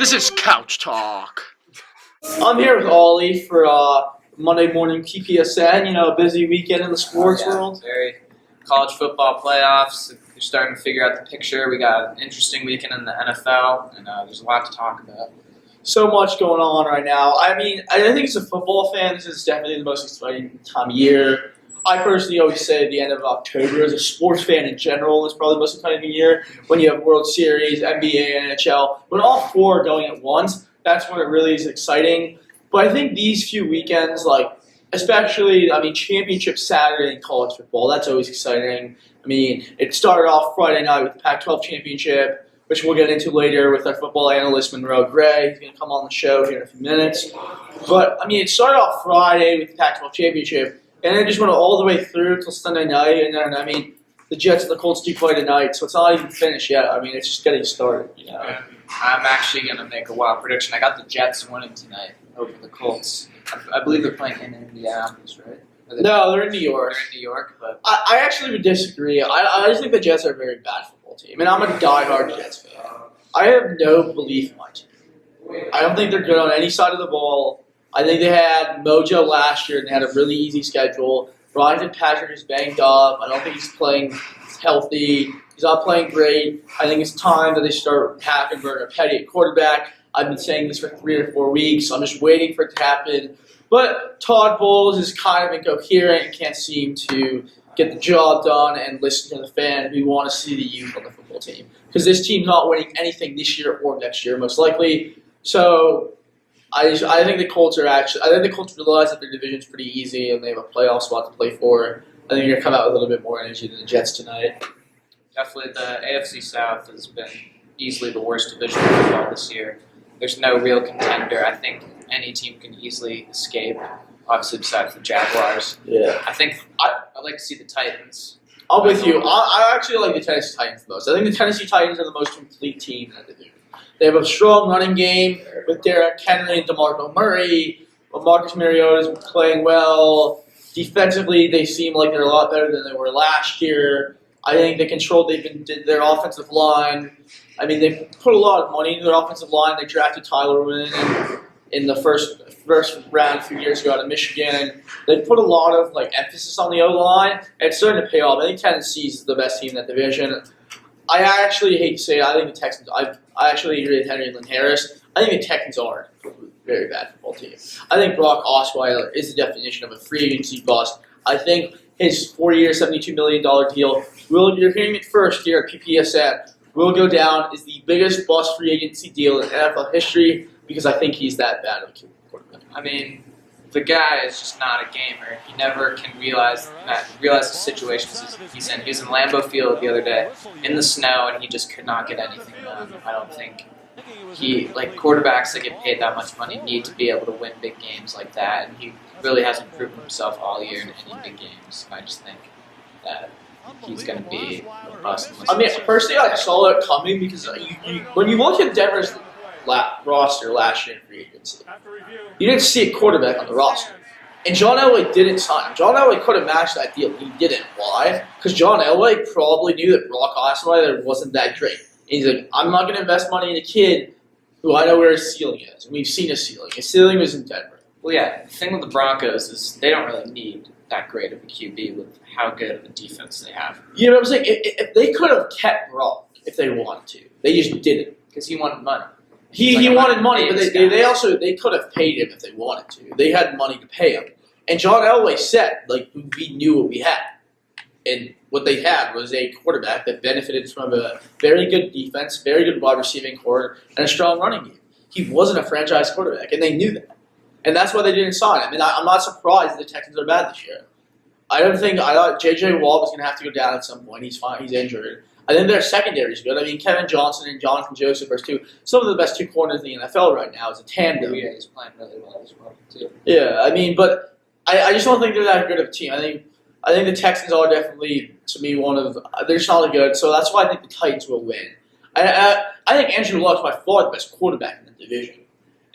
This is Couch Talk. I'm here with Ollie for Monday morning PPSN. You know, a busy weekend in the sports world. Very college football playoffs. We're starting to figure out the picture. We got an interesting weekend in the NFL, and there's a lot to talk about. So much going on right now. I mean, I think as a football fan, this is definitely the most exciting time of year. I personally always say at the end of October, as a sports fan in general, is probably the most exciting year when you have World Series, NBA, and NHL. When all four are going at once, that's when it really is exciting. But I think these few weekends, especially, Championship Saturday in college football, that's always exciting. I mean, it started off Friday night with the Pac-12 Championship, which we'll get into later with our football analyst, Monroe Gray. He's going to come on the show here in a few minutes. But, it started off Friday with the Pac-12 Championship, and it just went all the way through until Sunday night. And then, the Jets and the Colts do play tonight, so it's not even finished yet. It's just getting started. You know? I'm actually going to make a wild prediction. I got the Jets winning tonight over the Colts. I believe they're playing in Indianapolis, right? No, they're in New York. They're in New York, but I actually would disagree. I just think the Jets are a very bad football team, and I'm a diehard Jets fan. I have no belief in my team. I don't think they're good on any side of the ball. I think they had mojo last year, and they had a really easy schedule. Ryan Fitzpatrick is banged up. I don't think he's playing healthy. He's not playing great. I think it's time that they start Hackenberg or Petty at quarterback. I've been saying this for 3 or 4 weeks. I'm just waiting for it to happen. But Todd Bowles is kind of incoherent and can't seem to get the job done and listen to the fan. We want to see the youth on the football team. Because this team's not winning anything this year or next year, most likely. So I think the Colts realize that their division's pretty easy and they have a playoff spot to play for. I think they're going to come out with a little bit more energy than the Jets tonight. Definitely the AFC South has been easily the worst division of football this year. There's no real contender. I think any team can easily escape, obviously besides the Jaguars. Yeah. I think I'd like to see the Titans. I'm with you. I actually like the Tennessee Titans the most. I think the Tennessee Titans are the most complete team in that division. They have a strong running game with Derrick Henry and DeMarco Murray. Marcus Mariota's playing well. Defensively, they seem like they're a lot better than they were last year. I think they controlled their offensive line. They put a lot of money into their offensive line. They drafted Tyler Wynn in the first round a few years ago out of Michigan. They put a lot of emphasis on the O-line, and it's starting to pay off. I think Tennessee's the best team in that division. I actually hate to say it. I think the Texans. I actually agree with Henry and Lynn Harris. I think the Texans are a very bad football team. I think Brock Osweiler is the definition of a free agency bust. I think his 4-year, $72 million deal, you're hearing it first here at PPSN, will go down as the biggest bust free agency deal in NFL history because I think he's that bad of a quarterback. The guy is just not a gamer. He never can realize the situations he's in. He was in Lambeau Field the other day in the snow, and he just could not get anything done. I don't think quarterbacks that get paid that much money need to be able to win big games like that, and he really hasn't proven himself all year in any big games. I just think that he's going to be a bust. Personally, I saw it coming because when you look at Denver's roster last year in free agency, you didn't see a quarterback on the roster. And John Elway didn't sign him. John Elway could have matched that deal. He didn't. Why? Because John Elway probably knew that Brock Osweiler wasn't that great. And he's like, I'm not going to invest money in a kid who I know where his ceiling is. And we've seen his ceiling. His ceiling was in Denver. Well, yeah, the thing with the Broncos is they don't really need that great of a QB with how good of a defense they have. Yeah, but I'm saying if they could have kept Brock if they wanted to. They just didn't. Because he wanted money. He wanted money, but they could have paid him if they wanted to. They had money to pay him. And John Elway said, we knew what we had. And what they had was a quarterback that benefited from a very good defense, very good wide receiving core, and a strong running game. He wasn't a franchise quarterback, and they knew that. And that's why they didn't sign him. And I'm not surprised the Texans are bad this year. I thought J.J. Watt was going to have to go down at some point. He's fine. He's injured. I think their secondary is good. Kevin Johnson and Jonathan Joseph are some of the best two corners in the NFL right now as a tandem. Yeah, he's playing really well as well, too. Yeah, but I just don't think they're that good of a team. I think the Texans are definitely, to me, they're just not good. So that's why I think the Titans will win. I think Andrew Luck's by far the best quarterback in the division.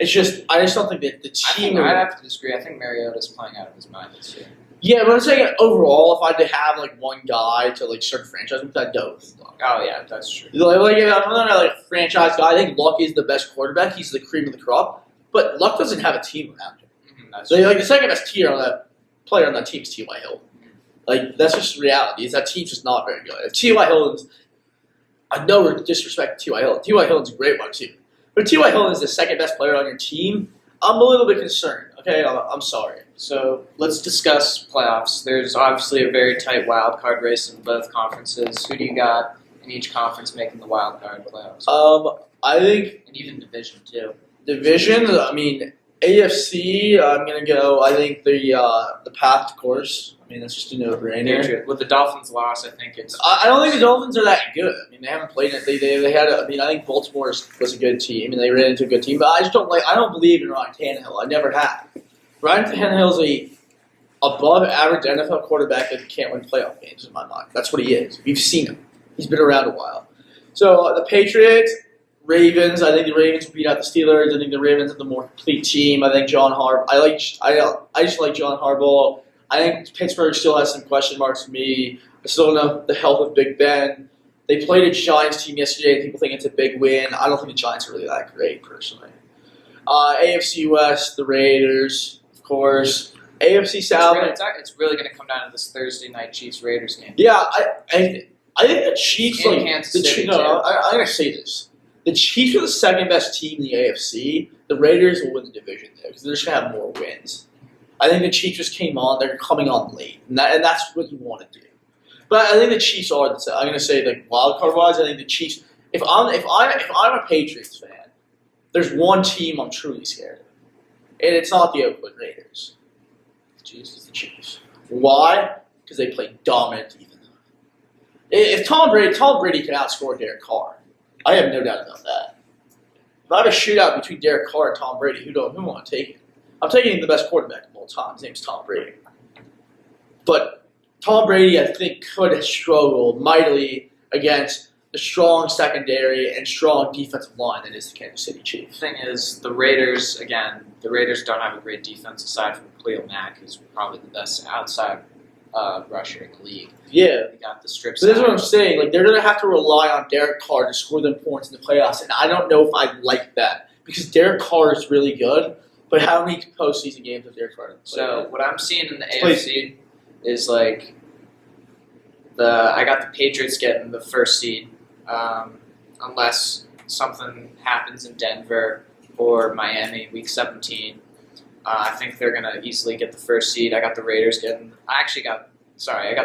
I just don't think that the team. I'd have to disagree. I think Mariota's playing out of his mind this year. Yeah, but I'm saying overall, if I had to have like one guy to like start a franchise with, I'd go with Luck. Oh yeah, that's true. Like if I'm not like a franchise guy, I think Luck is the best quarterback. He's the cream of the crop. But Luck doesn't have a team around him. That's So true. like the second best tier on that player on that team is T.Y. Hilton. Like that's just reality. Is that team's just not very good. If T.Y. Hilton's, I know we're disrespecting T.Y. Hilton. T.Y. Hilton's a great wide receiver, but if T.Y. Hilton is the second best player on your team, I'm a little bit concerned. Okay, I'm sorry. So let's discuss playoffs. There's obviously a very tight wild card race in both conferences. Who do you got in each conference making the wild card playoffs? I think And even division too. division. I mean, AFC. I'm gonna go. I think the path to course. I mean, that's just a no-brainer. Patriot. With the Dolphins' loss, I think it's. I don't think the Dolphins are that good. I mean, they haven't played it. They had. I mean, I think Baltimore was a good team, and they ran into a good team. But I just don't like. I don't believe in Ryan Tannehill. I never have. Ryan Tannehill's a above average NFL quarterback that can't win playoff games in my mind. That's what he is. We've seen him. He's been around a while. So the Patriots, Ravens. I think the Ravens will beat out the Steelers. I think the Ravens are the more complete team. I think John Harbaugh. I just like John Harbaugh. I think Pittsburgh still has some question marks for me. I still don't know the health of Big Ben. They played a Giants team yesterday, and people think it's a big win. I don't think the Giants are really that great, personally. AFC West, the Raiders, of course. AFC South. It's really going to come down to this Thursday night Chiefs-Raiders game. Yeah, I think the Chiefs. In Kansas City, too. I'm going to say this. The Chiefs are the second best team in the AFC. The Raiders will win the division there because they're just going to have more wins. I think the Chiefs just came on. They're coming on late, and that's what you want to do. But I think the Chiefs are. I'm going to say, like wild card wise, I think the Chiefs. If I'm a Patriots fan, there's one team I'm truly scared of, and it's not the Oakland Raiders. It's the Chiefs. Why? Because they play dominant defense. If Tom Brady can outscore Derek Carr, I have no doubt about that. If I have a shootout between Derek Carr and Tom Brady, who want to take it? I'm taking the best quarterback of all time. His name's Tom Brady. But Tom Brady, I think, could have struggled mightily against the strong secondary and strong defensive line that is the Kansas City Chiefs. The thing is, the Raiders don't have a great defense aside from Khalil Mack, who's probably the best outside rusher in the league. Yeah. They got the strips. So this is what I'm saying. Like, they're going to have to rely on Derek Carr to score them points in the playoffs, and I don't know if I like that because Derek Carr is really good. But how many postseason games have Derek Carr? So what I'm seeing in the AFC is like I got the Patriots getting the first seed, unless something happens in Denver or Miami week 17. I think they're gonna easily get the first seed. I got the Raiders getting. I got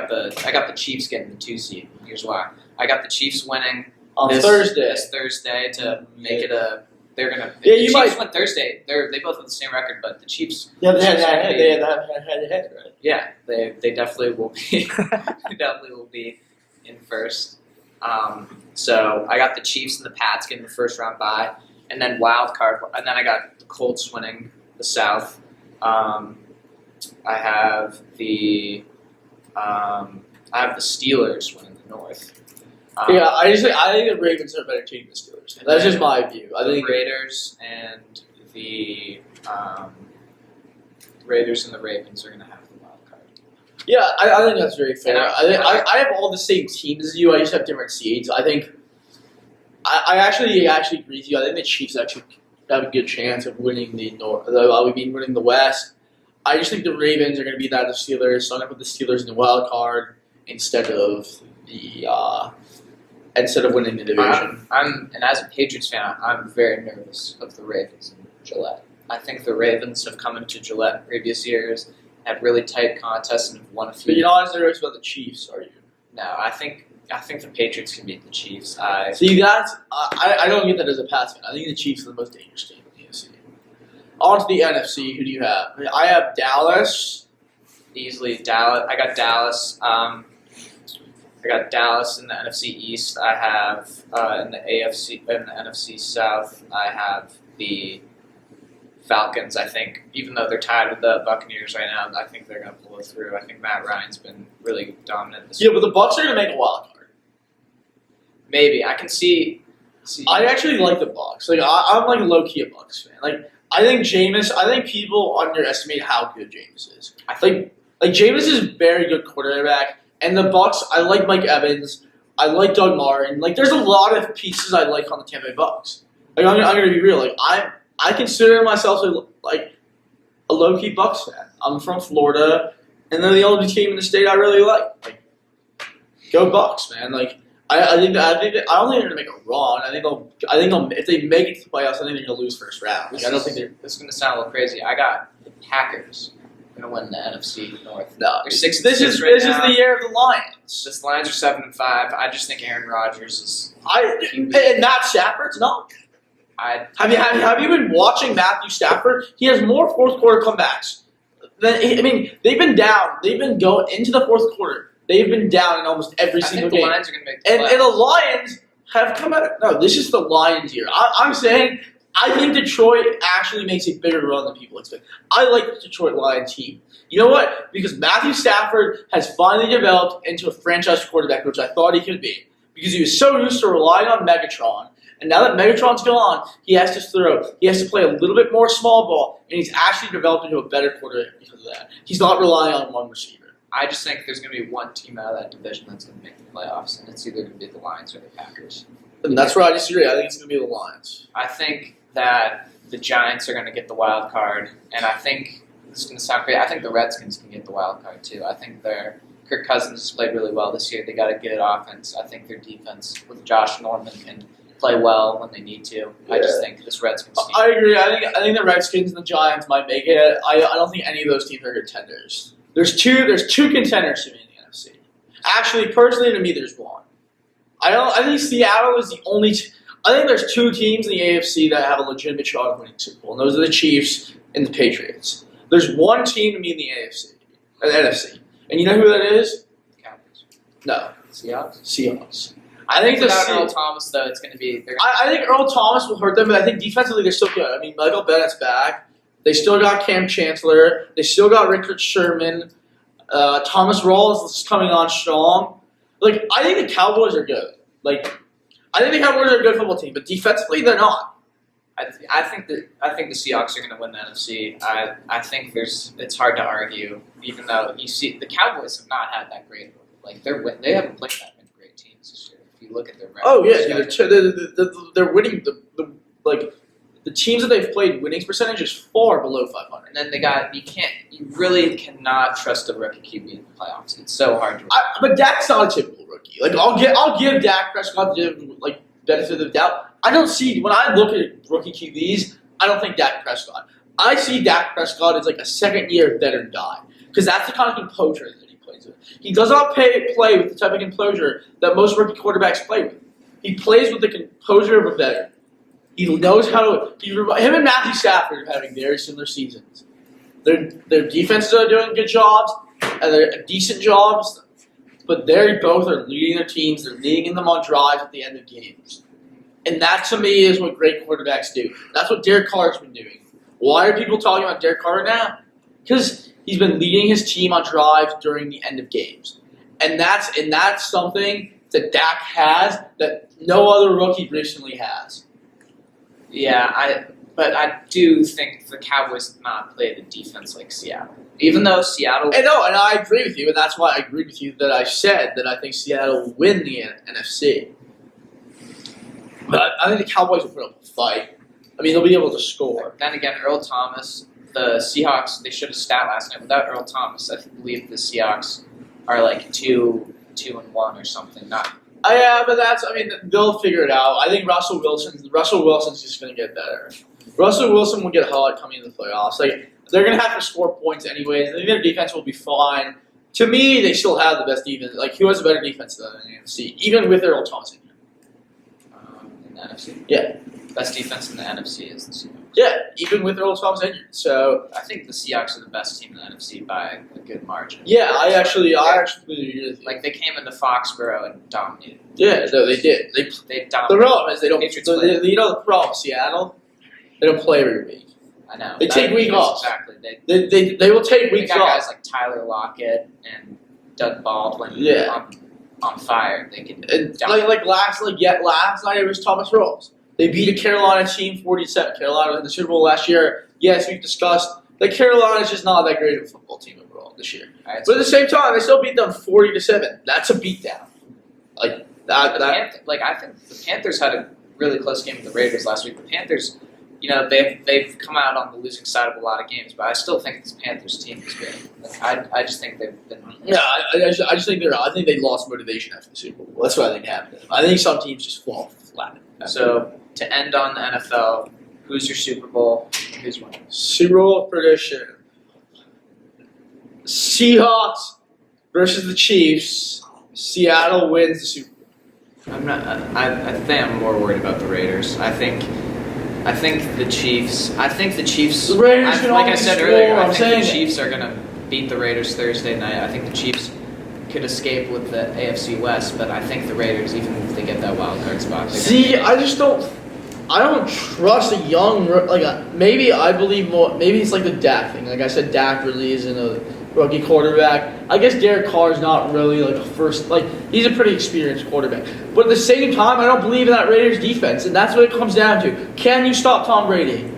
the Chiefs getting the 2 seed. Here's why. I got the Chiefs winning on this Thursday to make it a. They're gonna. Yeah, the you Chiefs might. win Thursday. They both have the same record, but the Chiefs. Yeah, they have head, right? Yeah, they definitely will be. They definitely will be in first. So I got the Chiefs and the Pats getting the first round bye, and then wild card, and then I got the Colts winning the South. I have the Steelers winning the North. I think the Ravens are a better team than the Steelers. That's just my view. I think the Raiders and the Ravens are going to have the wild card. Yeah, I think that's very fair. And I have all the same teams as you. I just have different seeds. I think I actually agree with you. I think the Chiefs actually have a good chance of winning the North. Winning the West. I just think the Ravens are going to beat out the Steelers. So I'm going to put the Steelers in the wild card instead of winning the division. And as a Patriots fan, I'm very nervous of the Ravens and Gillette. I think the Ravens have come into Gillette in previous years, had really tight contests, and have won a few. But you're not as nervous about the Chiefs, are you? No, I think the Patriots can beat the Chiefs. See, I don't get that as a Pats fan. I think the Chiefs are the most dangerous team in the NFC. On to the NFC. Who do you have? I have Dallas. Easily Dallas. I got Dallas. I got Dallas in the NFC East. I have in the NFC South. I have the Falcons. I think even though they're tied with the Buccaneers right now, I think they're going to pull it through. I think Matt Ryan's been really dominant this year. Yeah, but the Bucs are going to make a wild card. Maybe I can see. I actually like the Bucs. Like I'm like a low key a Bucs fan. Like I think people underestimate how good Jameis is. Like Jameis is a very good quarterback, and the Bucs. I like Mike Evans. I like Doug Martin. Like, there's a lot of pieces I like on the Tampa Bay Bucs. Like, I'm gonna be real. Like, I consider myself like a low key Bucs fan. I'm from Florida, and they're the only team in the state I really like. Like, go Bucs, man. Like, I don't think they're gonna make a run. I think they'll if they make it to the playoffs, I think they're gonna lose first round. Like, I don't think they're. This is gonna sound a little crazy. I got the Packers gonna win the NFC North. No, They're 6-6 this is right this now. is the year of the Lions. The Lions are 7-5. I just think Aaron Rodgers is. And Matt Stafford's not. Have you been watching Matthew Stafford? He has more fourth quarter comebacks. They've been down. They've been going into the fourth quarter. They've been down in almost every single game. The Lions are going to make the and the Lions have come out. No, this is the Lions year. I'm saying I think Detroit actually makes a bigger run than people expect. I like the Detroit Lions team. You know what? Because Matthew Stafford has finally developed into a franchise quarterback, which I thought he could be. Because he was so used to relying on Megatron. And now that Megatron's gone, he has to throw. He has to play a little bit more small ball, and he's actually developed into a better quarterback because of that. He's not relying on one receiver. I just think there's going to be one team out of that division that's going to make the playoffs, and it's either going to be the Lions or the Packers. And that's where I disagree. I think it's going to be the Lions. I think that the Giants are going to get the wild card, and I think this is going to sound great. I think the Redskins can get the wild card too. I think Kirk Cousins has played really well this year. They got a good offense. I think their defense with Josh Norman can play well when they need to. Yeah. I just think this Redskins team. I agree. I think the Redskins and the Giants might make it. I don't think any of those teams are contenders. There's two contenders to me in the NFC. Actually, personally, to me, there's one. I think Seattle is the only. I think there's two teams in the AFC that have a legitimate shot of winning Super Bowl, and those are the Chiefs and the Patriots. There's one team to me in the NFC, and you know who that is? Cowboys. No, Seahawks. I think without Earl Thomas, though, it's going to be. I think Earl Thomas will hurt them, but I think defensively they're still good. I mean, Michael Bennett's back. They still got Cam Chancellor. They still got Richard Sherman. Thomas Rawls is coming on strong. Like, I think the Cowboys are good. Like, I think the Cowboys are a good football team, but defensively they're not. I think the Seahawks are going to win the NFC. I think it's hard to argue, even though you see the Cowboys have not had that great. Like they haven't played that many great teams this year. If you look at their record. Oh yeah, they're winning the teams that they've played. Winning percentage is far below 500. And then you really cannot trust a rookie QB in the playoffs. It's so hard to. But Dak's not a typical rookie. Like I'll give Dak Prescott the benefit of the doubt. I don't see when I look at rookie QBs, I don't think Dak Prescott. I see Dak Prescott as like a second year veteran guy because that's the kind of composure that he plays with. He does not play with the type of composure that most rookie quarterbacks play with. He plays with the composure of a veteran. He knows how to. Him and Matthew Stafford are having very similar seasons. Their defenses are doing good jobs, and they're decent jobs, but they both are leading their teams. They're leading them on drives at the end of games. And that, to me, is what great quarterbacks do. That's what Derek Carr's been doing. Why are people talking about Derek Carr now? Because he's been leading his team on drives during the end of games. And that's something that Dak has that no other rookie recently has. Yeah, but I do think the Cowboys did not play the defense like Seattle. Even though Seattle... And I agree with you, and that's why I agreed with you that I said that I think Seattle will win the NFC. But I think the Cowboys will put up a fight. I mean, they'll be able to score. Then again, Earl Thomas, the Seahawks, they should have stat last night. Without Earl Thomas, I believe the Seahawks are like 2-1 or something. Yeah, but they'll figure it out. I think Russell Wilson's just going to get better. Russell Wilson will get hot coming into the playoffs. Like, they're going to have to score points anyways. I think their defense will be fine. To me, they still have the best defense. Like, who has a better defense than the NFC, even with Earl Thomas in here? In the NFC? Yeah. Best defense in the NFC is the Seahawks. Yeah, even with Earl Thomas injured. So I think the Seahawks are the best team in the NFC by a good margin. yeah, I actually agree with you. Like, they came into Foxborough and dominated. Yeah, no, they did. They The dominated. problem is they don't. Patriots The problem, Seattle, they don't play every week. I know. They take week off. Exactly. They will take They weeks got off. guys like Tyler Lockett and Doug Baldwin Yeah. on fire. They can And dominate. last night it was Thomas Rawls. They beat a Carolina team 47. Carolina in the Super Bowl last year. Yes, we've discussed Like Carolina's just not that great of a football team overall this year. Alright, But at the same time, they still beat them 40-7. That's a beatdown. Like that. I think the Panthers had a really close game with the Raiders last week. The Panthers, they've come out on the losing side of a lot of games, but I still think this Panthers team is good. Like, I just think they've been. Yeah, I just think I think they lost motivation after the Super Bowl. That's what I think happened. I think some teams just fall flat. So to end on the NFL, who's your Super Bowl? Who's winning? Super Bowl prediction: Seahawks versus the Chiefs. Seattle wins the Super Bowl. I'm not. I think I'm more worried about the Raiders. I think the Chiefs. The Raiders can like I always said score, earlier, I I'm think the saying. Chiefs are gonna beat the Raiders Thursday night. I think the Chiefs could escape with the AFC West, but I think the Raiders, even if they get that wild card spot, See, I don't trust a young maybe I believe more. Maybe it's like the Dak thing. Like I said, Dak really isn't a rookie quarterback. I guess Derek Carr's not really like a first. Like he's a pretty experienced quarterback. But at the same time, I don't believe in that Raiders defense, and that's what it comes down to. Can you stop Tom Brady?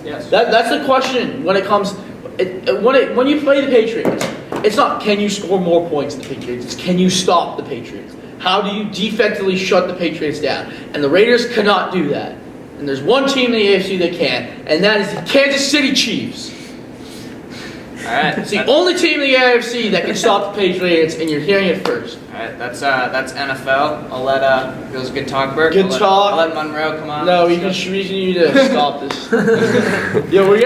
Yes. That's the question when it comes. When you play the Patriots, it's not can you score more points than the Patriots. It's can you stop the Patriots. How do you defensively shut the Patriots down? And the Raiders cannot do that. And there's one team in the AFC that can, and that is the Kansas City Chiefs. All right. It's the only team in the AFC that can stop the Patriots, and you're hearing it first. All right, that's NFL. I'll let it was a good talk, Burke. Good talk. I'll let Monroe come on. No, we need to stop this. Yo, we're gonna.